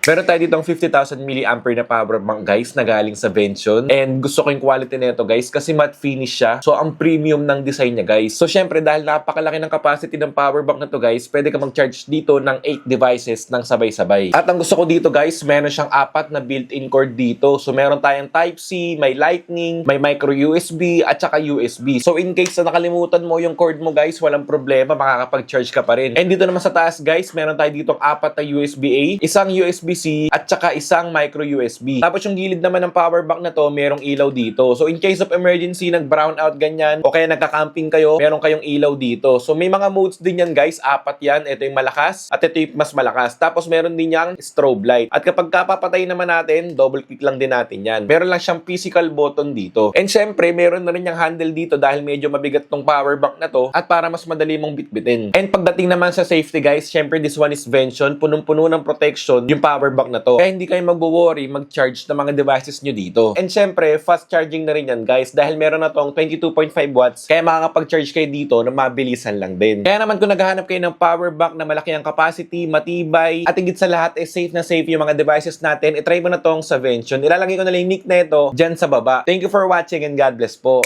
Meron tayo dito ang 50,000 mAh na power bank guys na galing sa Vention. And gusto ko yung quality nito guys kasi matte finish siya. So ang premium ng design niya guys. So syempre dahil napakalaki ng capacity ng power bank na to guys, pwede ka mag-charge dito ng 8 devices ng sabay-sabay. At ang gusto ko dito guys, meron siyang 4 na built-in cord dito. So meron tayong Type-C, may Lightning, may micro USB at saka USB. So in case na nakalimutan mo yung cord mo guys, walang problema, makakapag-charge ka pa rin. And dito naman sa taas guys, meron tayo dito 4 na USB-A, isang USB-C at saka isang micro USB. Tapos yung gilid naman ng power bank na to, merong ilaw dito. So in case of emergency, nag-brown out ganyan, o kaya nagka-camping kayo, meron kayong ilaw dito. So may mga modes din yan guys, 4 yan. Ito yung malakas at ito yung mas malakas. Tapos meron din yang strobe light. At kapag kapapatay naman natin, double click lang din natin yan. Meron lang siyang physical button dito. And syempre, meron na rin yung handle dito dahil medyo mabigat tong power bank na to at para mas madali mong bitbitin. And pagdating naman sa safety guys, syempre this one is Vention, punong-puno ng protection yung power bank na to. Kaya hindi kayo mag-worry mag-charge ng mga devices nyo dito. And syempre, fast charging na rin yan guys dahil meron na tong 22.5 watts kaya makakapag-charge kayo dito na mabilisan lang din. Kaya naman kung naghahanap kayo ng power bank na malaki ang capacity, matibay, at higit sa lahat safe na safe yung mga devices natin, itry mo na tong sa Vention. Ilalagay ko na lang yung link na ito dyan sa baba. Thank you for watching and God bless po.